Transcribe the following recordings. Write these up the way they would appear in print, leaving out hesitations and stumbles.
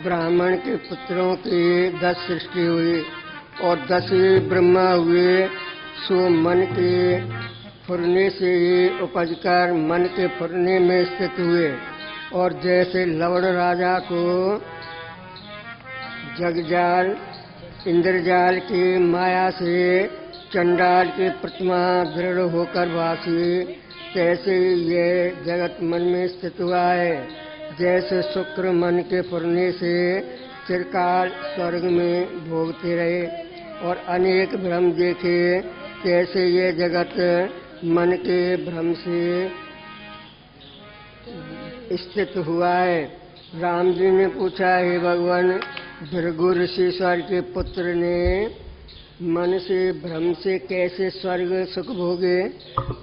ब्राह्मण के पुत्रों की 10 सृष्टि हुई और 10 ब्रह्मा हुए। सो मन के फुरने से ही उपज कर मन के फुरने में स्थित हुए। और जैसे लवण राजा को जगजाल इंद्रजाल की माया से चंडाल की प्रतिमा दृढ़ होकर भासी, तैसे ये जगत मन में स्थित हुआ है। जैसे शुक्र मन के फुरने से चिरकाल स्वर्ग में भोगते रहे और अनेक भ्रम देखे, तैसे ये जगत मन के भ्रम से स्थित हुआ है। राम जी ने पूछा, हे भगवान, भृगु ऋषिश्वर के पुत्र ने मन से भ्रम से कैसे स्वर्ग सुख भोगे,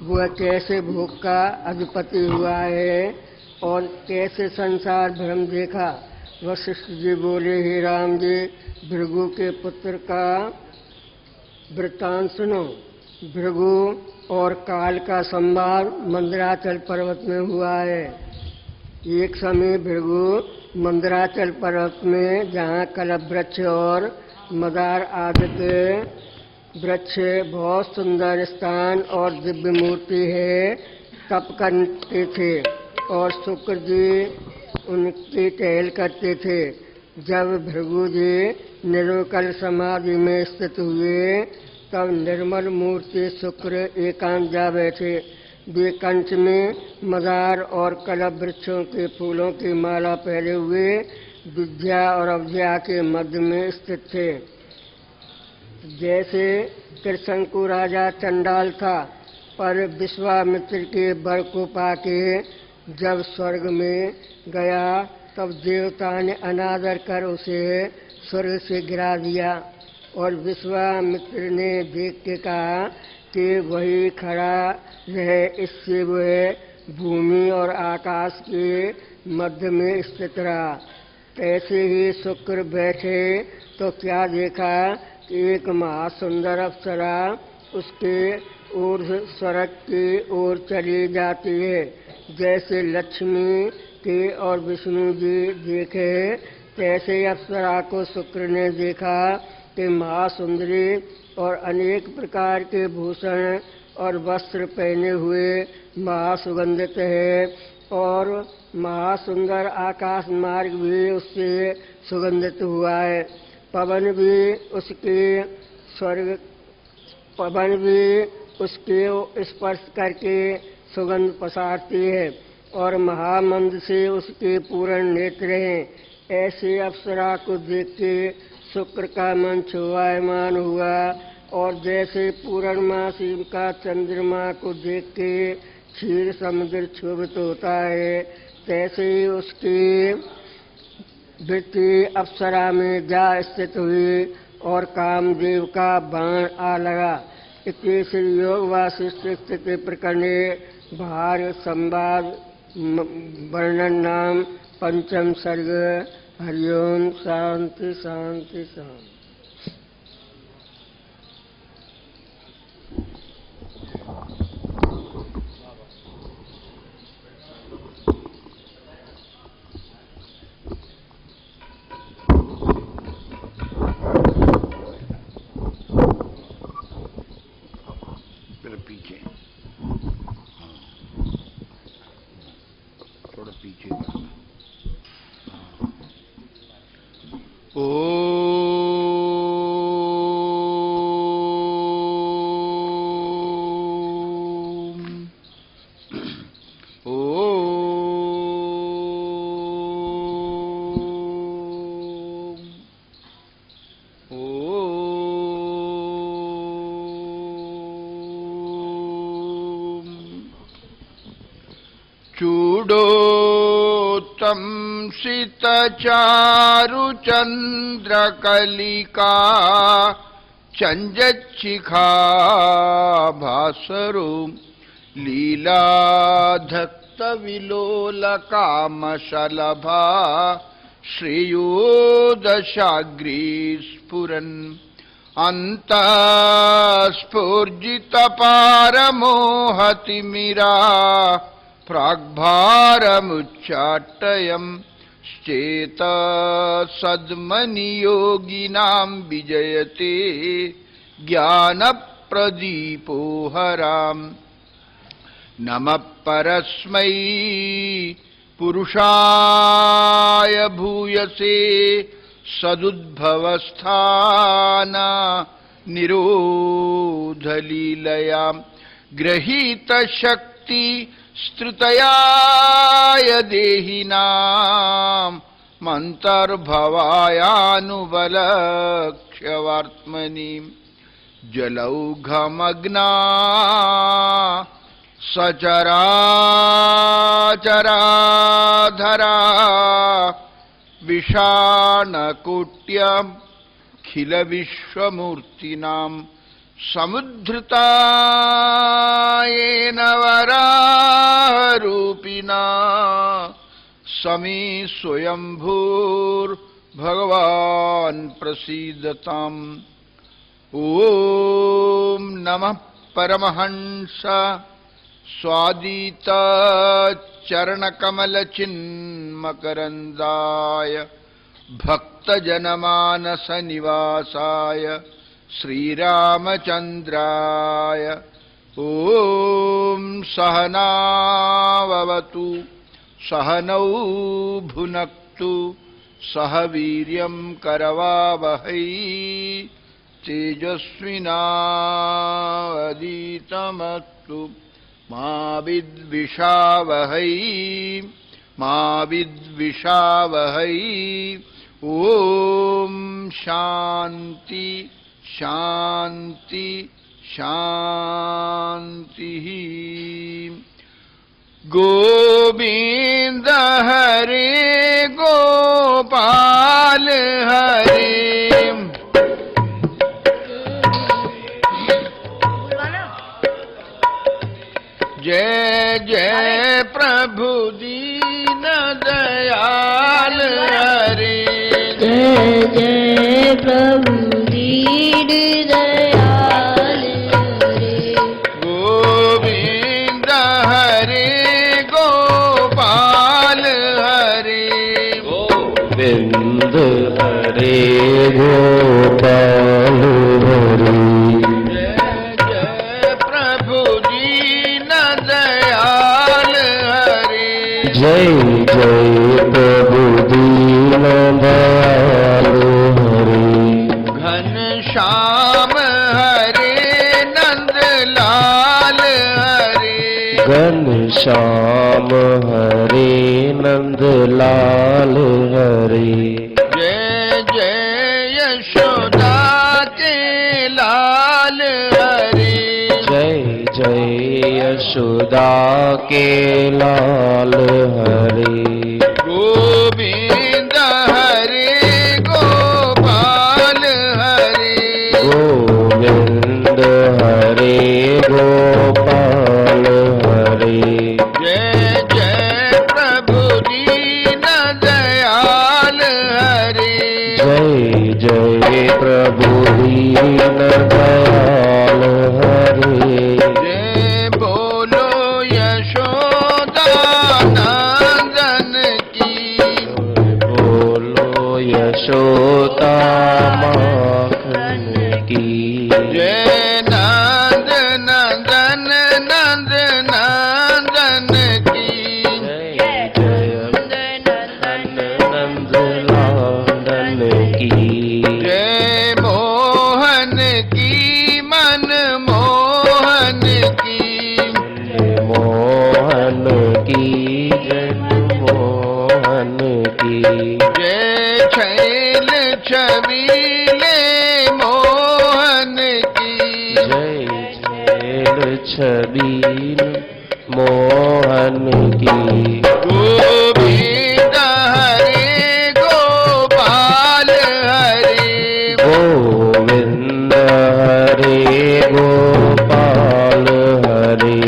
वह कैसे भोग का अधिपति हुआ है और कैसे संसार भ्रम देखा। वशिष्ठ जी बोले, हे राम जी, भृगु के पुत्र का वृत्तांत सुनो। भृगु और काल का संवाद मंदराचल पर्वत में हुआ है। एक समय भृगु मंदराचल पर्वत में, जहाँ कलप वृक्ष और मदार आदि वृक्ष बहुत सुंदर स्थान और दिव्य मूर्ति है, तप करते थे और शुक्र जी उनकी टहल करते थे। जब भृगु जी निर्विकल समाधि में स्थित हुए, तब निर्मल मूर्ति शुक्र एकांत जा बैठे। वे कंठ में मदार और कलप वृक्षों के फूलों की माला पहने हुए विद्या और अविद्या के मध्य में स्थित थे। जैसे त्रिशंकु राजा चंडाल था, पर विश्वामित्र के वर को पाके जब स्वर्ग में गया, तब देवता ने अनादर कर उसे स्वर्ग से गिरा दिया। और विश्वामित्र ने देख के कहा कि वही खड़ा रहे, इससे वह भूमि और आकाश के मध्य में स्थित रहा। ऐसे ही शुक्र बैठे तो क्या देखा कि एक महासुंदर अप्सरा उसके ऊर्ध्व स्वर्ग की ओर चली जाती है। जैसे लक्ष्मी के और विष्णु जी देखे, तैसे अप्सरा को शुक्र ने देखा कि महासुंदरी और अनेक प्रकार के भूषण और वस्त्र पहने हुए महासुगंधित है, और महासुंदर आकाश मार्ग भी उससे सुगंधित हुआ है। पवन भी उसके स्पर्श करके सुगंध पसारती है और महामंद से उसके पूर्ण नेत्र हैं। ऐसे अप्सरा को देख के शुक्र का मन शोभायमान हुआ, और जैसे पूर्णमासी का चंद्रमा को देख के क्षीर समुद्र क्षोभित होता है, तैसे ही उसकी वृत्ति अप्सरा में जा स्थित हुई और कामदेव का बाण आ लगा। इति श्री योग वासिष्ठ स्थिति प्रकरणे भार संवाद वर्णन नाम पंचम सर्ग। हरिओम। शांति शांति शांति। पीछे थोड़ा पीछे। चूडोत्तंसितचारुचन्द्रकलिका चञ्जच्छिखा भास्वरो लीलाधक्तविलोलकामशलभा श्रेयोदशाग्रे स्फुरन् अन्तःस्फूर्जितपारमोहतिमिरा प्राग्भारमुच्चाटयम् चेत सद्मनियोगिनां विजयते ज्ञान प्रदीपो हराम। नमः परस्मै पुरुषाय भूयसे सदुद्भवस्थान निरोधलीलया गृहीत शक्ति स्तुतयाय देहिनां मन्तर्भवायानुबलक्ष्यवात्मनि जलौघमग्ना सचराचराधरा विषाणकोट्यखिल विश्वमूर्तिनां समुद्धृतायेन वरारूपिणा समे स्वयंभूर्भगवान् प्रसीदताम्। ॐ नमः परमहंस स्वादित चरणकमलचिन्मकरन्दाय भक्तजनमानस निवासाय श्रीरामचन्द्राय। ॐ सहनाववतु सहनौ भुनक्तु सह वीर्यं करवावहै तेजस्विनावधीतमस्तु मा विद्विषावहै मा विद्विषावहै। ॐ शान्ति शान्ति शान्तिः। गोविंद हरे गोपाल हरे जय जय प्रभु दीन दयाल हरे जय जय प्रभु दीन दयाल हरे गोविंद हरे गोपाल हरे गोविंद हरे गोपाल हरे जय जय प्रभु दीन दयाल हरे घनश्याम हरे नंदलाल हरे घनश्याम हरे नंदलाल हरे जय जय यशोदा के लाल हरे जय जय यशोदा के लाल हरे गोविंद हरे गोपाल हरे गोविंद हरे गोपाल हरे जय जय प्रभु दीन दयाल हरे जय जय प्रभु दीन दयाल हरे जय बोलो यशोदा नंदन की बोलो यशोदा माखन की जय नंद नंदन नंद नंदन की जय जय नंदन नंद लालन की जय मोहन की मन मोहन की मोहन की जन मोहन की जय छैल छबीले मोहन की जय छैल छबील मोहन की गोविंद हरे गोपाल हरे गोविंद हरे गोपाल हरे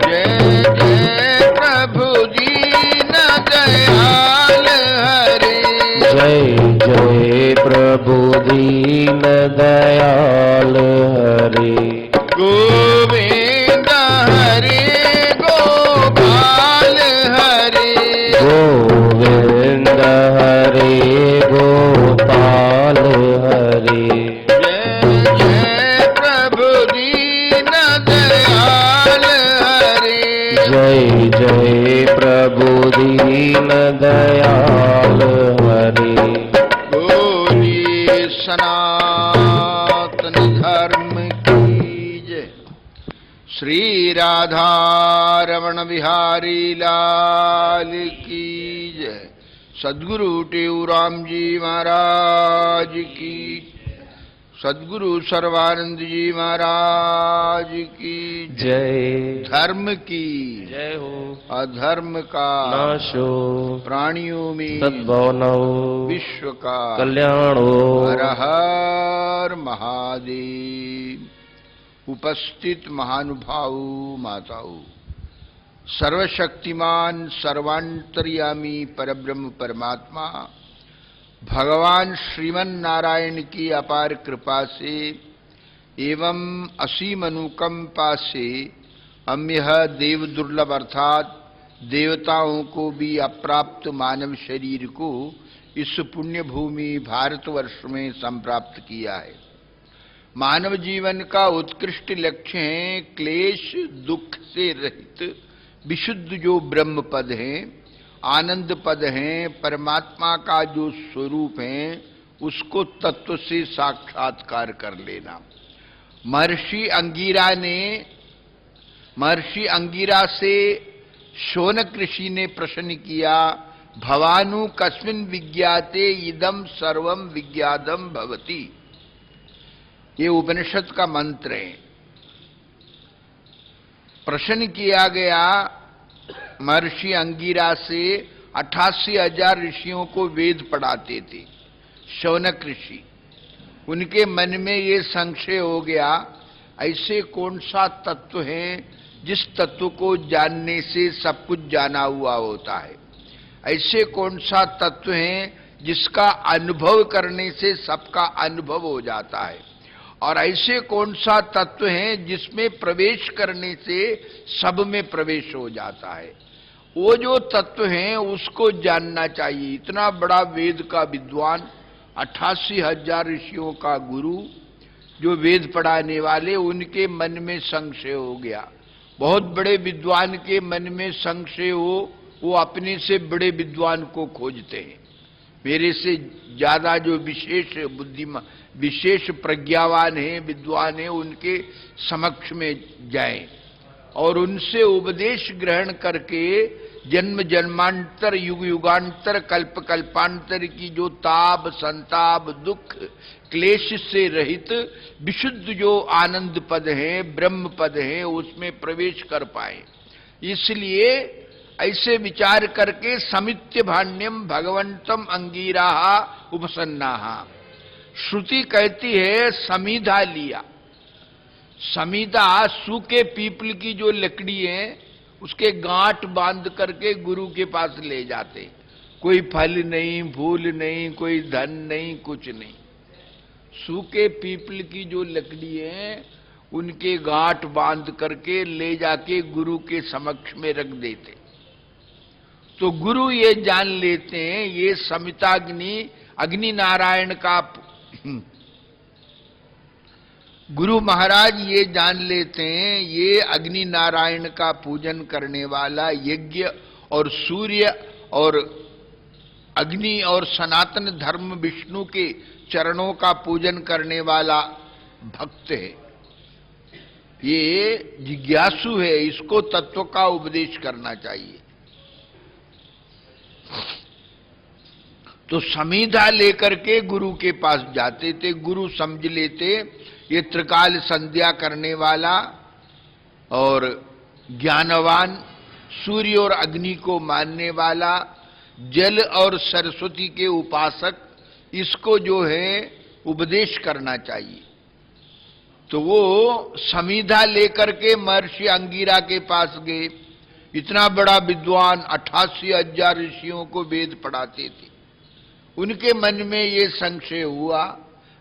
जय जय प्रभु दीन दयाल हरे जय जय प्रभु दीन दयाल हरे गोविंद हरे गोपाल हरे गोविंद सनातन धर्म की जय। श्री राधा रमण बिहारी लाल की जय। सद्गुरु टेऊराम जी महाराज की, सद्गुरु सर्वानंद जी महाराज की जय। धर्म की जय हो। अधर्म का नाश हो। प्राणियों में सद्भाव न हो। विश्व का कल्याण हो। हर हर महादेव। उपस्थित महानुभाव माताओं, सर्वशक्तिमान सर्वांतर्यामी परब्रह्म परमात्मा भगवान श्रीमन नारायण की अपार कृपा से एवं असीम अनुकंपा से हम यह देव दुर्लभ अर्थात देवताओं को भी अप्राप्त मानव शरीर को इस पुण्य भूमि भारतवर्ष में संप्राप्त किया है। मानव जीवन का उत्कृष्ट लक्ष्य है क्लेश दुख से रहित विशुद्ध जो ब्रह्म पद है, आनंद पद हैं, परमात्मा का जो स्वरूप है उसको तत्व से साक्षात्कार कर लेना। महर्षि अंगीरा से शौनक ऋषि ने प्रश्न किया, भवानु कस्मिन् विज्ञाते इदं सर्वं विज्ञातम भवति। ये उपनिषद का मंत्र है। प्रश्न किया गया महर्षि अंगीरा से। 88,000 ऋषियों को वेद पढ़ाते थे शौनक ऋषि। उनके मन में ये संशय हो गया, ऐसे कौन सा तत्व है जिस तत्व को जानने से सब कुछ जाना हुआ होता है? ऐसे कौन सा तत्व है जिसका अनुभव करने से सबका अनुभव हो जाता है? और ऐसे कौन सा तत्व है जिसमें प्रवेश करने से सब में प्रवेश हो जाता है? वो जो तत्व है उसको जानना चाहिए। इतना बड़ा वेद का विद्वान, 88,000 ऋषियों का गुरु, जो वेद पढ़ाने वाले, उनके मन में संशय हो गया। बहुत बड़े विद्वान के मन में संशय हो, वो अपने से बड़े विद्वान को खोजते हैं। मेरे से ज्यादा जो विशेष बुद्धिमान, विशेष प्रज्ञावान है, विद्वान है, उनके समक्ष में जाएं और उनसे उपदेश ग्रहण करके जन्म जन्मांतर युग युगांतर कल्प कल्पांतर की जो ताप संताप दुख क्लेश से रहित विशुद्ध जो आनंद पद है, ब्रह्म पद है, उसमें प्रवेश कर पाए। इसलिए ऐसे विचार करके समित्य भाण्यम भगवंतम अंगीराः उपसन्नाः। श्रुति कहती है समीधा लिया। समीधा सूखे पीपल की जो लकड़ी है उसके गांठ बांध करके गुरु के पास ले जाते। कोई फल नहीं, फूल नहीं, कोई धन नहीं, कुछ नहीं। सूखे पीपल की जो लकड़ी है उनके गांठ बांध करके ले जाके गुरु के समक्ष में रख देते। तो गुरु ये जान लेते हैं ये समिताग्नि अग्नि नारायण का, गुरु महाराज ये जान लेते हैं ये अग्नि नारायण का पूजन करने वाला, यज्ञ और सूर्य और अग्नि और सनातन धर्म विष्णु के चरणों का पूजन करने वाला भक्त है, ये जिज्ञासु है, इसको तत्व का उपदेश करना चाहिए। तो समीधा लेकर के गुरु के पास जाते थे। गुरु समझ लेते ये त्रिकाल संध्या करने वाला और ज्ञानवान, सूर्य और अग्नि को मानने वाला, जल और सरस्वती के उपासक, इसको जो है उपदेश करना चाहिए। तो वो समीधा लेकर के महर्षि अंगीरा के पास गए। इतना बड़ा विद्वान 88,000 ऋषियों को वेद पढ़ाते थे। उनके मन में ये संशय हुआ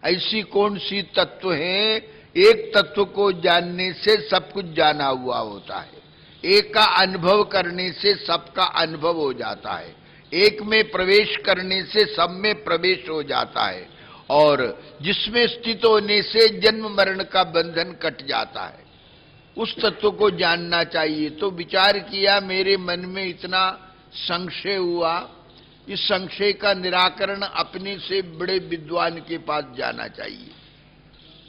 ऐसी कौन सी तत्व है, एक तत्व को जानने से सब कुछ जाना हुआ होता है, एक का अनुभव करने से सबका अनुभव हो जाता है, एक में प्रवेश करने से सब में प्रवेश हो जाता है, और जिसमें स्थित होने से जन्म मरण का बंधन कट जाता है। उस तत्व को जानना चाहिए। तो विचार किया, मेरे मन में इतना संशय हुआ, इस संशय का निराकरण अपने से बड़े विद्वान के पास जाना चाहिए।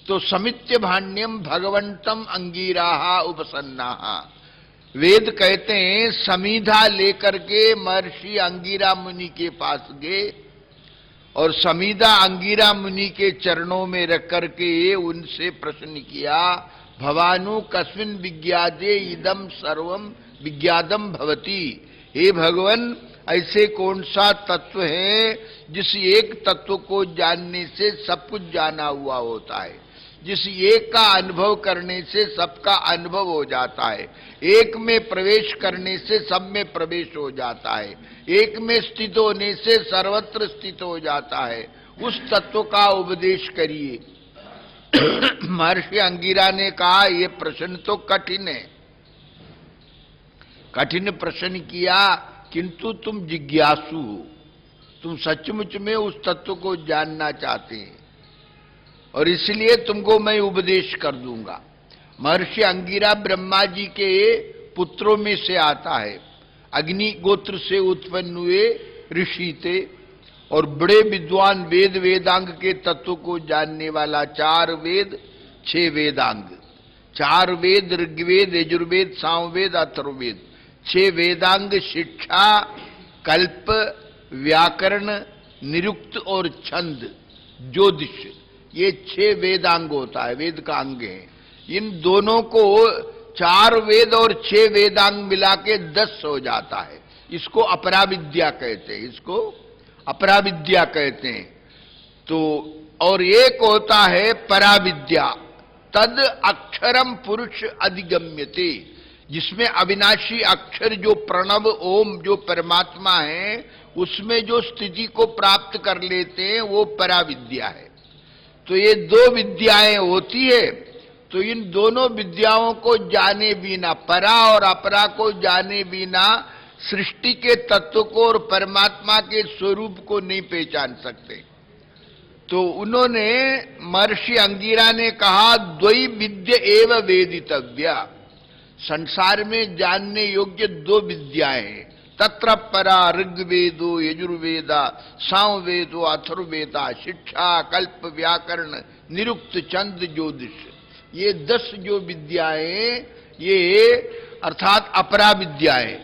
तो समित्य भाण्यम भगवंतम अंगीराहा उपसन्नाहा, वेद कहते हैं समीधा लेकर के महर्षि अंगीरा मुनि के पास गए और समीधा अंगीरा मुनि के चरणों में रख करके उनसे प्रश्न किया, भवानु कस्मिन् विज्ञाते इदम सर्वम विज्ञातम भवति। हे भगवान, ऐसे कौन सा तत्व है जिस एक तत्व को जानने से सब कुछ जाना हुआ होता है, जिस एक का अनुभव करने से सबका अनुभव हो जाता है, एक में प्रवेश करने से सब में प्रवेश हो जाता है, एक में स्थित होने से सर्वत्र स्थित हो जाता है, उस तत्व का उपदेश करिए। महर्षि अंगीरा ने कहा, यह प्रश्न तो कठिन है, कठिन प्रश्न किया, किंतु तुम जिज्ञासु हो, तुम सचमुच में उस तत्व को जानना चाहते हैं और इसलिए तुमको मैं उपदेश कर दूंगा। महर्षि अंगीरा ब्रह्मा जी के पुत्रों में से आता है, अग्नि गोत्र से उत्पन्न हुए ऋषि थे और बड़े विद्वान, वेद वेदांग के तत्व को जानने वाला। 4 वेद 6 वेदांग, 4 वेद ऋग्वेद यजुर्वेद सामवेद अथर्ववेद, 6 वेदांग शिक्षा कल्प व्याकरण निरुक्त और छंद ज्योतिष, ये 6 वेदांग होता है, वेद का अंग है। इन दोनों को 4 वेद और 6 वेदांग मिला के 10 हो जाता है, इसको अपराविद्या कहते हैं, इसको अपराविद्या कहते हैं। तो और एक होता है पराविद्या, तद अक्षरम पुरुष अधिगम्यते, जिसमें अविनाशी अक्षर जो प्रणव ओम जो परमात्मा है उसमें जो स्थिति को प्राप्त कर लेते हैं वो पराविद्या है। तो ये 2 विद्याएं होती है, तो इन दोनों विद्याओं को जाने बिना, परा और अपरा को जाने बिना सृष्टि के तत्व को और परमात्मा के स्वरूप को नहीं पहचान सकते। तो उन्होंने, महर्षि अंगीरा ने कहा, द्वै विद्य एव वेदितव्या, संसार में जानने योग्य 2 विद्याएं हैं, तत्र परा ऋग्वेदो यजुर्वेदा सामवेदो अथर्ववेदा, शिक्षा कल्प व्याकरण निरुक्त छंद ज्योतिष, ये 10 जो विद्याएं, ये अर्थात अपराविद्याएं।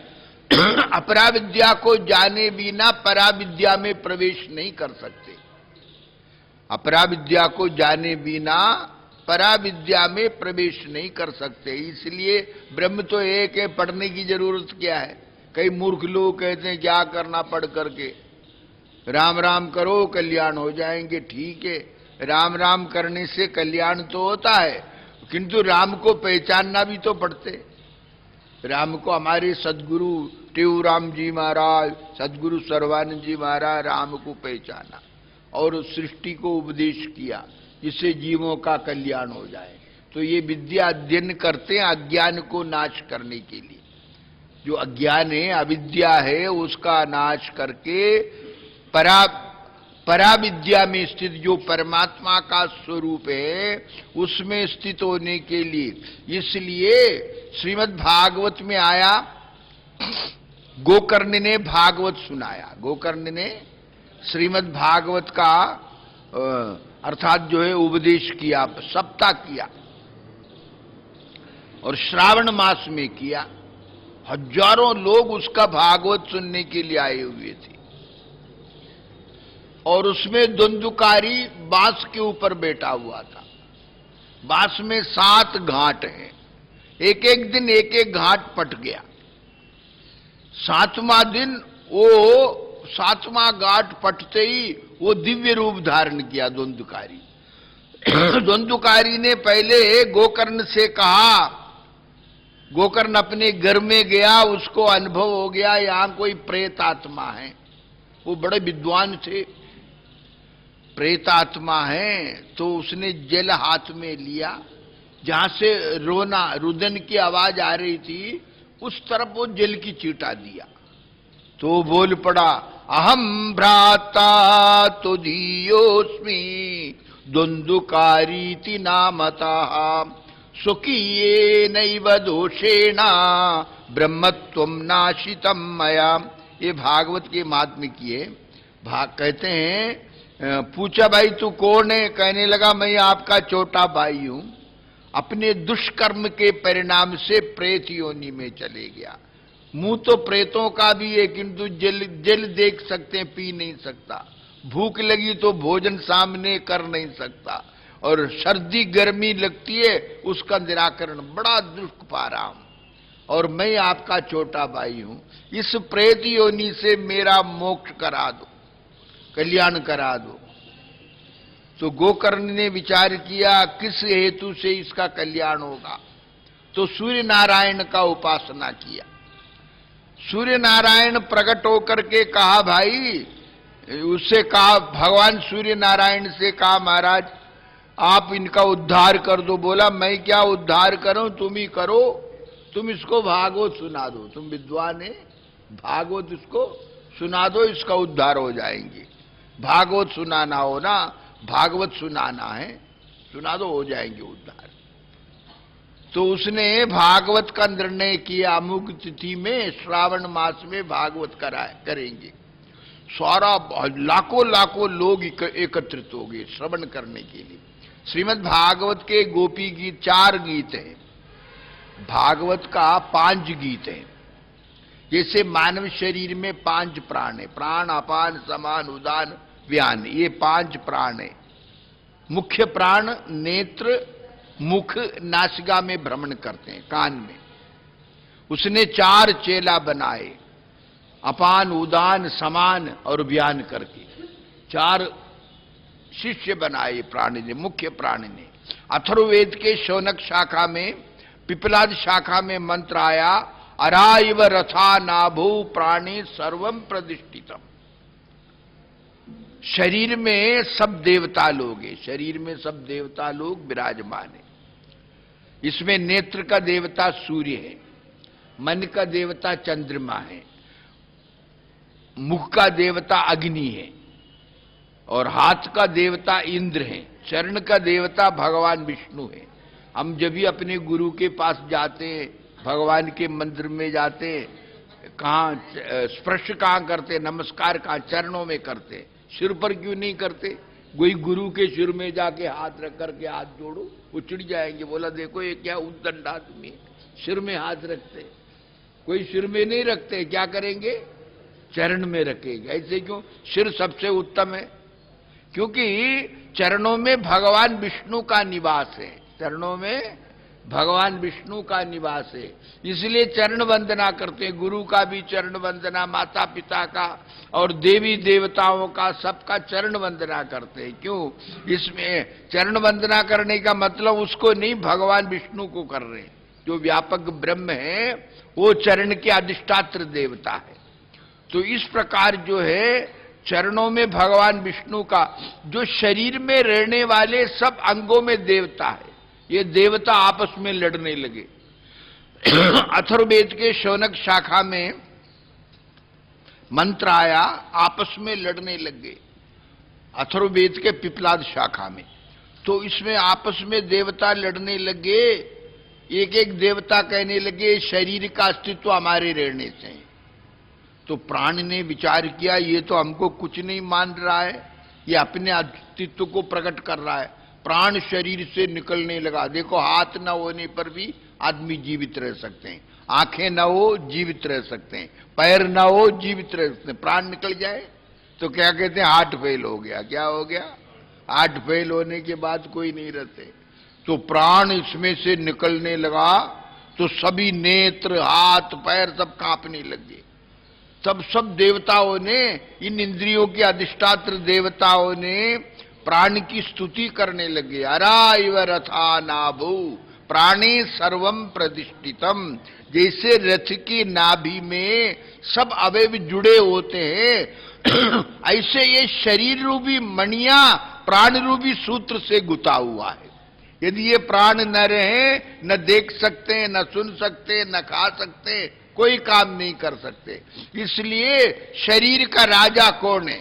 अपराविद्या को जाने बिना पराविद्या में प्रवेश नहीं कर सकते, अपराविद्या को जाने बिना पराविद्या में प्रवेश नहीं कर सकते। इसलिए ब्रह्म तो एक है, पढ़ने की जरूरत क्या है। कई मूर्ख लोग कहते हैं क्या करना पढ़ करके, राम राम करो कल्याण हो जाएंगे। ठीक है, राम राम करने से कल्याण तो होता है, किंतु राम को पहचानना भी तो पड़ते। राम को हमारे सदगुरु टेऊराम जी महाराज, सदगुरु सर्वानंद जी महाराज राम को पहचाना और सृष्टि को उपदेश किया जिससे जीवों का कल्याण हो जाए। तो ये विद्या अध्ययन करते हैं अज्ञान को नाश करने के लिए। जो अज्ञान है, अविद्या है, उसका नाश करके पराविद्या में स्थित जो परमात्मा का स्वरूप है उसमें स्थित होने के लिए। इसलिए श्रीमद् भागवत में आया, गोकर्ण ने भागवत सुनाया, गोकर्ण ने श्रीमद् भागवत का अर्थात जो है उपदेश किया, सप्ताह किया और श्रावण मास में किया। हजारों लोग उसका भागवत सुनने के लिए आए हुए थे और उसमें दुंदुकारी बांस के ऊपर बैठा हुआ था। बांस में 7 घाट हैं, एक एक दिन एक एक घाट पट गया। 7वां दिन वो 7वां घाट पटते ही वो दिव्य रूप धारण किया दुंदुकारी। दुंदुकारी ने पहले गोकर्ण से कहा, गोकर्ण अपने घर में गया, उसको अनुभव हो गया यहां कोई प्रेत आत्मा है। वो बड़े विद्वान थे, प्रेत आत्मा है। तो उसने जल हाथ में लिया, जहां से रोना रुदन की आवाज आ रही थी उस तरफ वो जल की चीटा दिया। तो बोल पड़ा, अहम भ्राता तो धीयोस्मि दुंदुकारीति नामतः स्वकीये नैव दोषेण ब्रह्मत्वं नाशितं मया। ये भागवत के महात्म्य की है। कहते हैं पूछा भाई तू कौन है? कहने लगा मैं आपका छोटा भाई हूं, अपने दुष्कर्म के परिणाम से प्रेत योनि में चले गया। मुंह तो प्रेतों का भी है किंतु जल देख सकते हैं, पी नहीं सकता। भूख लगी तो भोजन सामने कर नहीं सकता, और सर्दी गर्मी लगती है उसका निराकरण बड़ा दुख पा रहा हूं, और मैं आपका छोटा भाई हूं। इस प्रेत योनि से मेरा मोक्ष करा दो, कल्याण करा दो। तो गोकर्ण ने विचार किया किस हेतु से इसका कल्याण होगा, तो सूर्य नारायण का उपासना किया। सूर्य नारायण प्रकट होकर के कहा भाई, उससे कहा भगवान सूर्य नारायण से कहा महाराज आप इनका उद्धार कर दो। बोला मैं क्या उद्धार करूं, तुम ही करो, तुम इसको भागवत सुना दो, तुम विद्वान है, भागवत इसको सुना दो, इसका उद्धार हो जाएंगे। भागवत सुनाना हो ना, भागवत सुनाना है, सुना दो हो जाएंगे उद्धार। तो उसने भागवत का निर्णय किया, अमुक तिथि में श्रावण मास में भागवत करेंगे। सारा लाखों लाखों लोग एकत्रित हो गए श्रवण करने के लिए। श्रीमद् भागवत के गोपी गीत 4 गीत हैं, भागवत का 5 गीत हैं। जैसे मानव शरीर में 5 प्राण है, प्राण अपान समान उदान व्यान, ये 5 प्राण है। मुख्य प्राण नेत्र मुख नासिका में भ्रमण करते हैं, कान में। उसने 4 चेला बनाए, अपान उदान समान और व्यान करके 4 शिष्य बनाए प्राणी ने, मुख्य प्राणी ने। अथर्ववेद के शौनक शाखा में, पिपलाद शाखा में मंत्र आया, अरा इव रथा नाभो प्राणी सर्वम प्रतिष्ठितम। शरीर में सब देवता लोग हैं, शरीर में सब देवता लोग विराजमान है। इसमें नेत्र का देवता सूर्य है, मन का देवता चंद्रमा है, मुख का देवता अग्नि है, और हाथ का देवता इंद्र है, चरण का देवता भगवान विष्णु है। हम जब भी अपने गुरु के पास जाते हैं, भगवान के मंदिर में जाते हैं, कहाँ स्पर्श कहाँ करते, नमस्कार कहाँ, चरणों में करते, सिर पर क्यों नहीं करते? कोई गुरु के सिर में जाके हाथ रख करके हाथ जोड़ो, वो चिढ़ जाएंगे। बोला देखो ये क्या उद्दंड आदमी, सिर में हाथ रखते। कोई सिर में नहीं रखते, क्या करेंगे? चरण में रखेंगे। ऐसे क्यों? सिर सबसे उत्तम है, क्योंकि चरणों में भगवान विष्णु का निवास है, चरणों में भगवान विष्णु का निवास है, इसलिए चरण वंदना करते हैं। गुरु का भी चरण वंदना, माता पिता का और देवी देवताओं का, सबका चरण वंदना करते हैं। क्यों? इसमें चरण वंदना करने का मतलब उसको नहीं, भगवान विष्णु को कर रहे हैं। जो व्यापक ब्रह्म है वो चरण के अधिष्ठात्र देवता है। तो इस प्रकार जो है चरणों में भगवान विष्णु का, जो शरीर में रहने वाले सब अंगों में देवता है, ये देवता आपस में लड़ने लगे। अथर्ववेद के शौनक शाखा में मंत्र आया, आपस में लड़ने लगे। अथर्ववेद के पिपलाद शाखा में, तो इसमें आपस में देवता लड़ने लगे। एक एक देवता कहने लगे शरीर का अस्तित्व हमारे रहने से है। तो प्राण ने विचार किया ये तो हमको कुछ नहीं मान रहा है, ये अपने अस्तित्व को प्रकट कर रहा है। प्राण शरीर से निकलने लगा। देखो हाथ न होने पर भी आदमी जीवित रह सकते हैं, आंखें न हो जीवित रह सकते हैं, पैर न हो जीवित रह सकते हैं। प्राण निकल जाए तो क्या कहते हैं? हार्ट फेल हो गया। क्या हो गया? हार्ट फेल होने के बाद कोई नहीं रहते। तो प्राण इसमें से निकलने लगा तो सभी नेत्र हाथ पैर सब कांपने लगे। सब देवताओं ने, इन इंद्रियों के अधिष्ठात्र देवताओं ने प्राण की स्तुति करने लगे। अरा इव रथा नाभु प्राणे सर्वम प्रतिष्ठितम। जैसे रथ की नाभि में सब अवयव जुड़े होते हैं, ऐसे ये शरीर रूपी मणियां प्राण रूपी सूत्र से गुथा हुआ है। यदि ये प्राण न रहे, न देख सकते, न सुन सकते, न खा सकते, कोई काम नहीं कर सकते। इसलिए शरीर का राजा कौन है?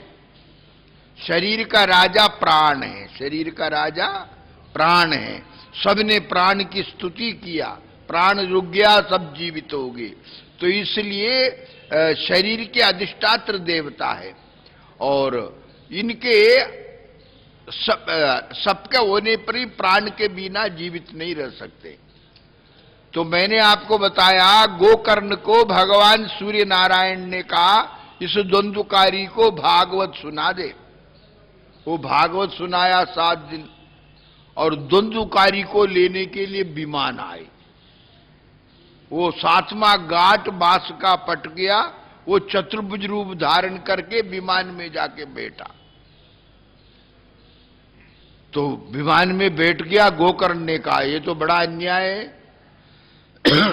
शरीर का राजा प्राण है, शरीर का राजा प्राण है। सबने प्राण की स्तुति किया, प्राण रुक गया सब जीवित हो गए। तो इसलिए शरीर के अधिष्ठात्र देवता है और इनके सबके होने पर ही प्राण के बिना जीवित नहीं रह सकते। तो मैंने आपको बताया गोकर्ण को भगवान सूर्य नारायण ने कहा इस द्वंद्वकारी को भागवत सुना दे। वो भागवत सुनाया 7 दिन और द्वंद्वकारी को लेने के लिए विमान आए। वो 7वां घाट बांस का पट गया, वो चतुर्भुज रूप धारण करके विमान में जाके बैठा। तो विमान में बैठ गया। गोकर्ण ने कहा ये तो बड़ा अन्याय है,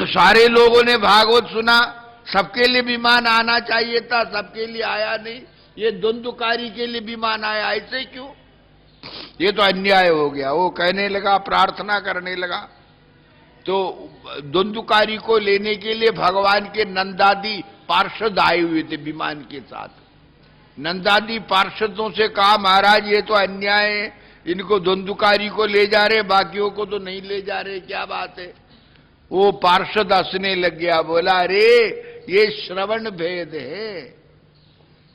सारे लोगों ने भागवत सुना, सबके लिए विमान आना चाहिए था, सबके लिए आया नहीं, ये द्वंद्वकारी के लिए विमान आया, ऐसे क्यों? ये तो अन्याय हो गया। वो कहने लगा, प्रार्थना करने लगा। तो द्वंद्वकारी को लेने के लिए भगवान के नंदादि पार्षद आए हुए थे विमान के साथ। नंदादि पार्षदों से कहा महाराज ये तो अन्याय है, इनको द्वंद्वकारी को ले जा रहे, बाकियों को तो नहीं ले जा रहे, क्या बात है? वो पार्षद हंसने लग गया, बोला अरे ये श्रवण भेद है,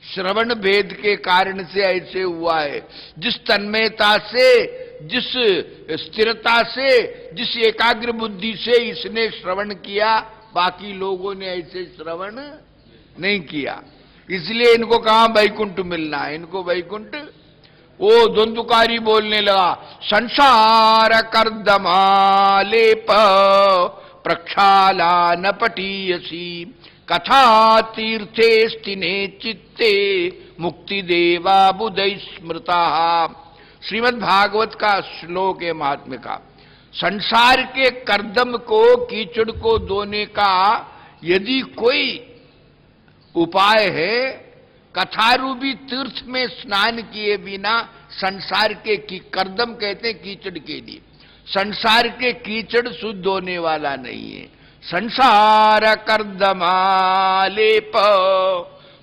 श्रवण भेद के कारण से ऐसे हुआ है। जिस तन्मयता से, जिस स्थिरता से, जिस एकाग्र बुद्धि से इसने श्रवण किया, बाकी लोगों ने ऐसे श्रवण नहीं किया, इसलिए इनको कहा वैकुंठ मिलना है, इनको वैकुंठ। वो द्वंद्वकारी बोलने लगा, संसार कर्दमालेप प्रक्षालन पटीयसी कथा तीर्थे स्थिने चित्ते मुक्ति देवा बुधै स्मृता। श्रीमद् भागवत का श्लोक है महात्म्य का। संसार के कर्दम को, कीचड़ को धोने का यदि कोई उपाय है, कथारूपी तीर्थ में स्नान किए बिना संसार के कर्दम कहते हैं कीचड़ के लिए, संसार के कीचड़ शुद्ध होने वाला नहीं है। संसार कर्दमालेप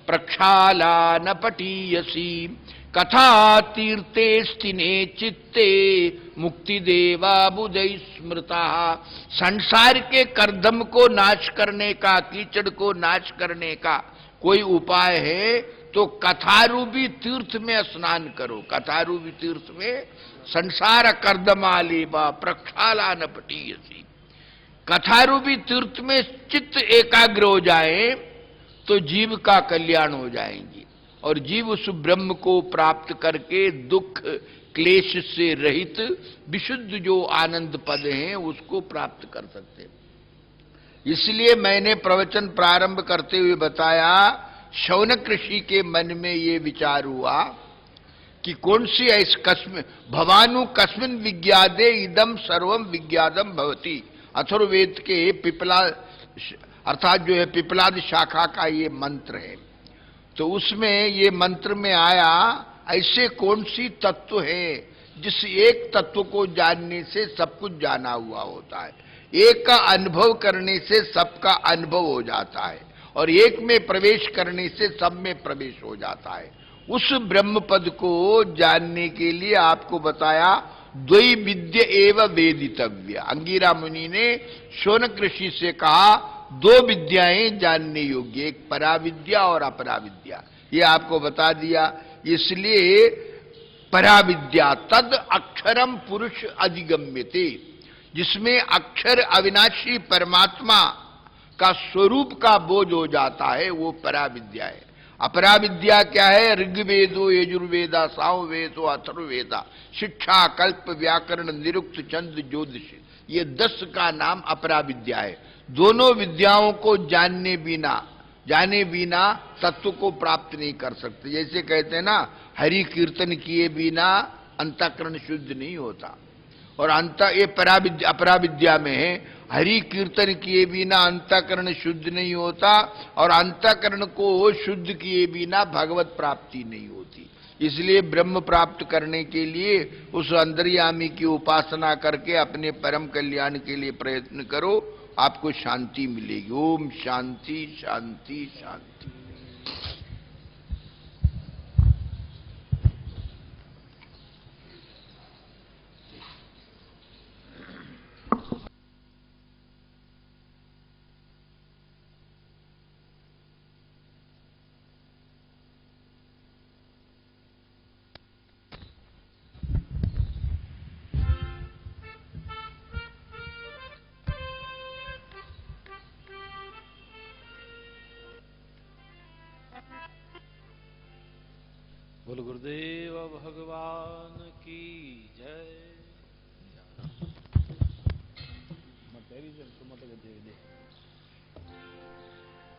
प्रक्षालन पटीयसी कथा तीर्थे स्थिने चित्ते मुक्ति देवा बुधै स्मृता। संसार के कर्दम को नाश करने का, कीचड़ को नाश करने का कोई उपाय है तो कथारूपी तीर्थ में स्नान करो। कथारूपी तीर्थ में संसार कर्दमालेपा प्रक्षालन पटीयसी, कथारूपी तीर्थ में चित्त एकाग्र हो जाए तो जीव का कल्याण हो जाएंगी और जीव उस ब्रह्म को प्राप्त करके दुख क्लेश से रहित विशुद्ध जो आनंद पद हैं उसको प्राप्त कर सकते हैं। इसलिए मैंने प्रवचन प्रारंभ करते हुए बताया, शौनक ऋषि के मन में ये विचार हुआ कि कौन सी ऐसी भवानु कस्मिन विज्ञादे इदम सर्वम विज्ञातम भवति। अथर्ववेद के पिपला अर्थात जो है पिपलाद शाखा का ये मंत्र है। तो उसमें ये मंत्र में आया, ऐसे कौन सी तत्व है जिस एक तत्व को जानने से सब कुछ जाना हुआ होता है, एक का अनुभव करने से सबका अनुभव हो जाता है और एक में प्रवेश करने से सब में प्रवेश हो जाता है। उस ब्रह्म पद को जानने के लिए आपको बताया द्वै विद्य एव वेदितव्य। अंगिरा मुनि ने शौनक ऋषि से कहा 2 विद्याएं जानने योग्य, एक पराविद्या और अपराविद्या। ये आपको बता दिया। इसलिए पराविद्या तद अक्षरम पुरुष अधिगम्यते, जिसमें अक्षर अविनाशी परमात्मा का स्वरूप का बोध हो जाता है, वो पराविद्या है। अपराविद्या क्या है? ऋग्वेदो यजुर्वेदा सामवेदो अथर्ववेदा शिक्षा कल्प व्याकरण निरुक्त छंद ज्योतिष, ये 10 का नाम अपराविद्या है। दोनों विद्याओं को जाने बिना तत्व को प्राप्त नहीं कर सकते। जैसे कहते हैं ना, हरि कीर्तन किए बिना अंतःकरण शुद्ध नहीं होता, और ये अपराविद्या में है, हरि कीर्तन किए बिना अंतःकरण शुद्ध नहीं होता और अंतःकरण को शुद्ध किए बिना भगवत प्राप्ति नहीं होती। इसलिए ब्रह्म प्राप्त करने के लिए उस अंतर्यामी की उपासना करके अपने परम कल्याण के लिए प्रयत्न करो, आपको शांति मिलेगी। ओम शांति शांति शांति। बोल गुरुदेव भगवान की जय।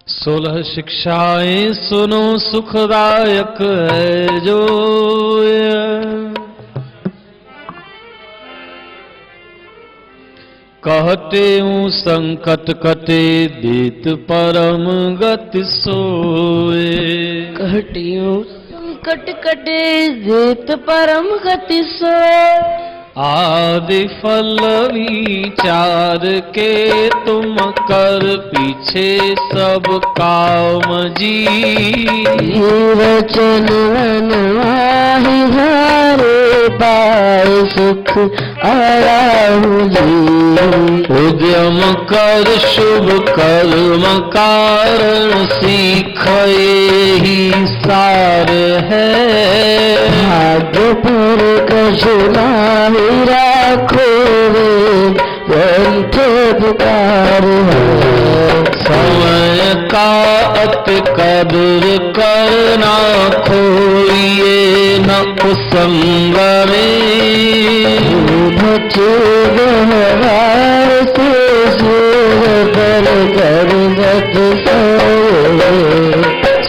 16 शिक्षाएं सुनो सुखदायक है जो कहते हूँ संकट कटे देत परम गति सोए। कहती हूँ संकट कटे देत परम गति सोए। आदि फल विचार के तुम कर पीछे सब काम जी। वचन मनवाहि हारे पाए सुख आराम जी। उद्यम कर शुभ कर्म कारण सीख ही सार है। भाग्य पर कशुना राखो ग्रंथ पुकार है। समय का अति कदर करना खोइए न कुसंग में। बच्चे व्यवहार से कर गत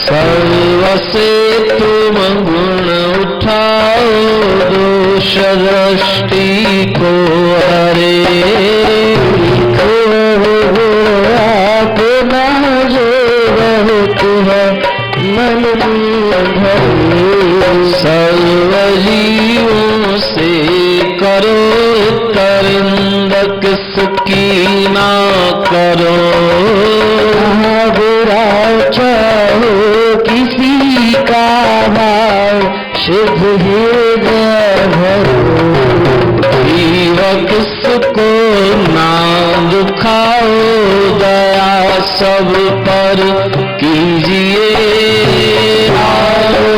सर्व से तुम गुण उठाओ दोष दृष्टि को हरे। अपना जो बहुत है मन में सर्व जीवों से करो तरंद किसकी ना करो। बुरा चाहो किसी का भाव शुभ हृदय भरो। जीव किसको ना दुखाओ दया सब पर कीजिए।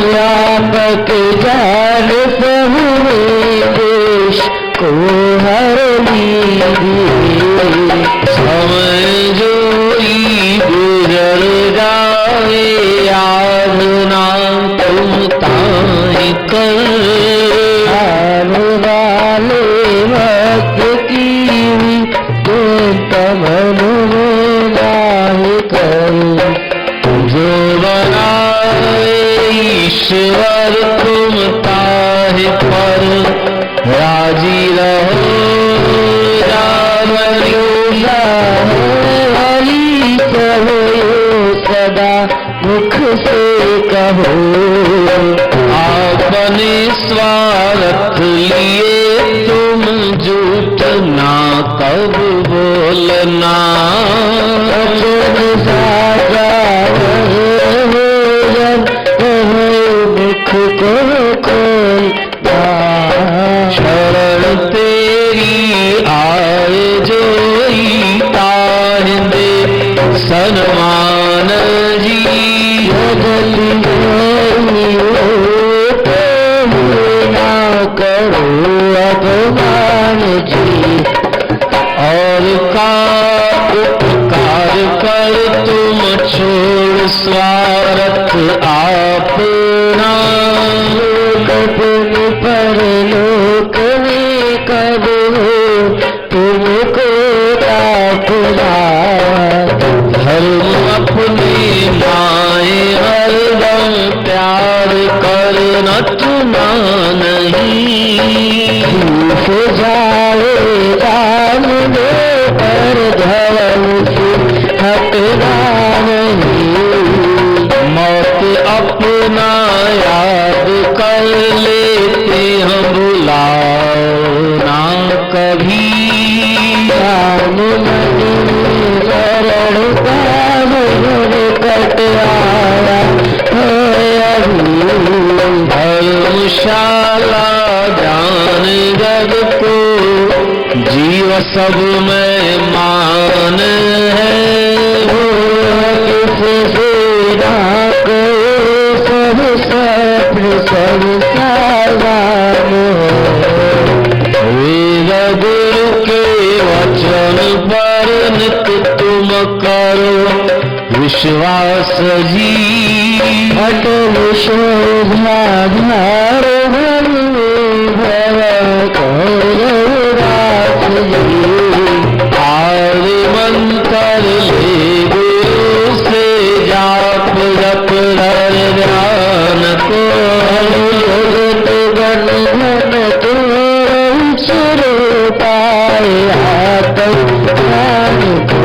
व्यापक जान सहुए देश को हर लीजिए। समय जोई गुजर जाए याद ना तुम ताहि कर। आने वाले वक्त की तमन नाही कर। जो बनाए ईश्वर तुम ताहि पर राजी रहो। हरी कहो सदा मुख से कहो। अपने स्वार्थ लिए तुम झूठ ना कब बोलना। मुख को खोल शरण तेरी आए जोई ताहि दे सन्मान जी। ना करो अपमान जी। और का उपकार कर तुम छोड़ स्वार्थ अपना। अपने पर लोक में करो तुमको तापुरा। धर्म अपने माए हरदम प्यार कर न चुना नहीं। से जाएगा मुझे पर धर्म से हटना नहीं। मौत अपना याद कर लेते हम भुलाओ ना कभी। राम मन शरण का कट आया धर्मशाला जान जग को जीव सब में मान है। सब सप्र सब सावान वेद गुरु के वचन पर नित तुम करो विश्वास जी। अटल शोभा धार भव कौरवराज आर्य मंत्र ले से जाप जप हर ध्यान को जगत गण घन तो पाए आत्म को।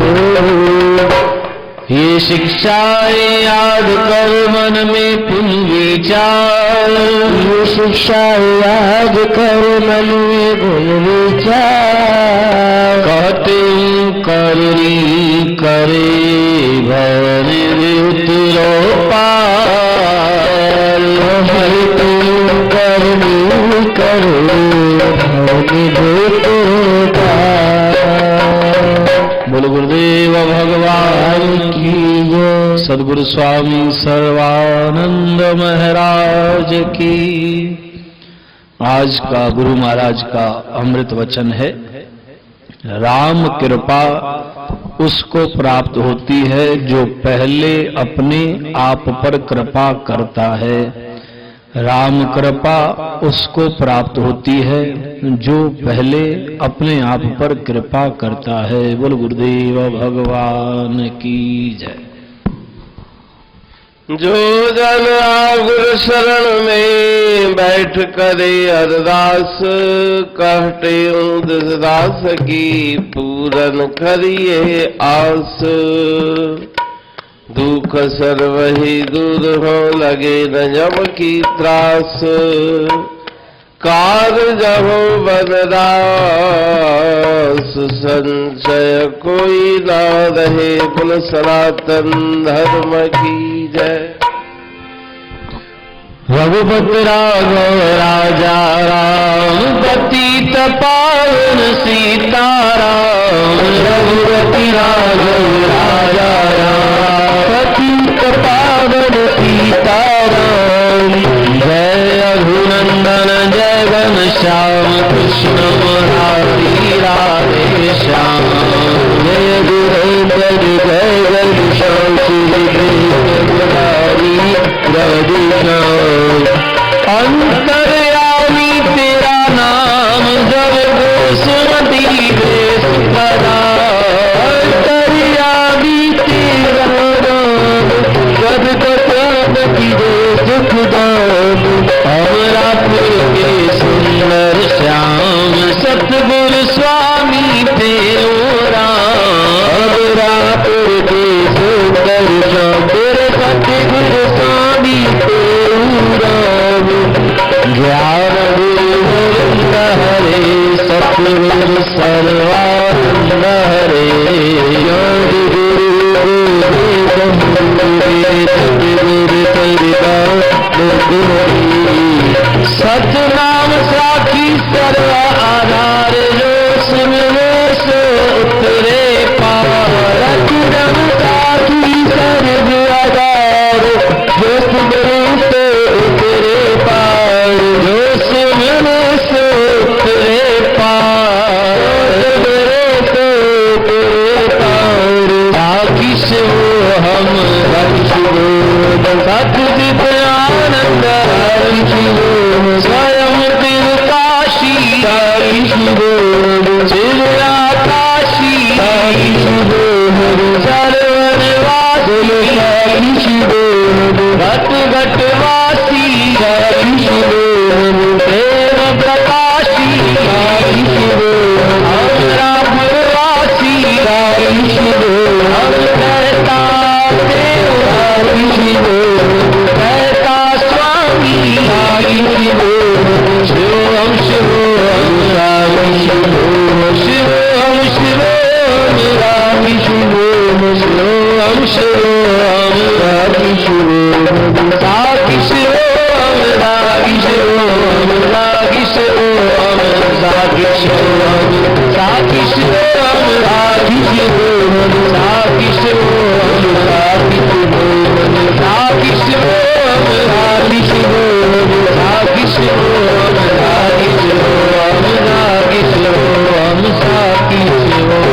ये शिक्षाएं याद कर मन में पुन विचार, ये शिक्षाएं याद कर मन में पुन विचार। कहते करनी करे भवन उतरो पार, हरि तुम करनी करो भवन उतरो पार। बोल गुरुदेव भगवान की जय। सद्गुरु स्वामी सर्वानंद महाराज की। आज का गुरु महाराज का अमृत वचन है, राम कृपा उसको प्राप्त होती है जो पहले अपने आप पर कृपा करता है। राम कृपा उसको प्राप्त होती है जो पहले अपने आप पर कृपा करता है। बोल गुरुदेव भगवान की जय। जो जन गुरु शरण में बैठ करे अरदास, कहते दास की पूरन करिए आस। दुख सर्वहि दूर हो लगे न जम की त्रास, कार्य हो बनरास। संशय कोई ना रहे, कुल सनातन धर्म की जय। रघुपति राघव राजा राम, पतित पावन सीताराम। रघुपति राघव राजा राम, पतित पावन सीताराम। जय रघुनंदन जय घनश्याम, कृष्ण मुरारी राधे श्याम। जय गुरेन्द्र जय घनश्याम, मुरारी राधे श्याम। अंतर्यामी तेरा नाम जब सुमति देश भरा। अंतर्यामी तेरा नाम जब की दुख दाम। अमरापुर के सुंदर श्याम, सतगुरु स्वामी तेरो राम। अमरापुर के सुंदर श्याम, तेरे सतगुरु स्वामी तेरो राम। ज्ञान गुरुवृंद हरे, सतगुरु सर्वानंद हरे। ज्ञान गुरु सतनाम साखी सर्व आधार, जो सुनने से उतरे पार। सतनाम साखी सर्व आधार, जो सुनने से उतरे पार। जो सुनने से उतरे पार, सुनने से उतरे पार। साखी से हम सतचित आनंद स्वयं दिल काशी चिर आकाशी सर्वनिवास घट घटवासी प्रेम प्रकाशी अमरापुरवासी कहता कहता स्वामी शिवम शिवम राम शिवम शिवम शिवम राम शिवम शिवम शिवम राम शिवम साखी शिवम रागी शिवम रागी शिवम साखी शिवम साखी शिवम रागी शिवम साखी शिवम रागी शिवम साखी शिवम रागी शिवम साखी शिवम रागी शिवम रागी शिवम साखी शिवम।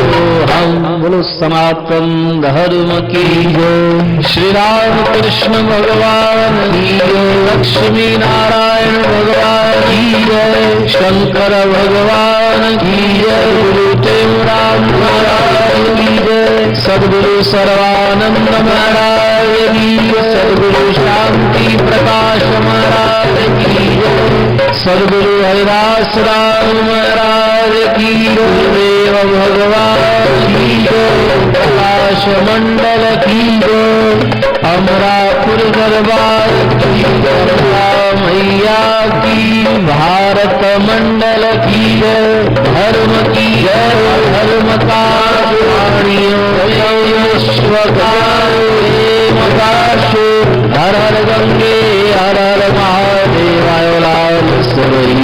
हम बोलो सनातन धर्म की जय। श्री राम कृष्ण भगवान की जय। लक्ष्मी नारायण भगवान की जय। शंकर भगवान की जय। गुरुदेव राम महाराज की जय। सद्गुरु सर्वानंद महाराज की जय। सद्गुरु शांति प्रकाश महाराज की जय। सद्गुरु हरिदास राम महाराज की जय। देव भगवान की जय। प्रकाश मंडल की जय। अमरापुर दरबार की जय। मैया की भारत मंडल की जय। धर्म की जय। धर्म का हर हर गंगे हर हर महादेवाय लाल सरोई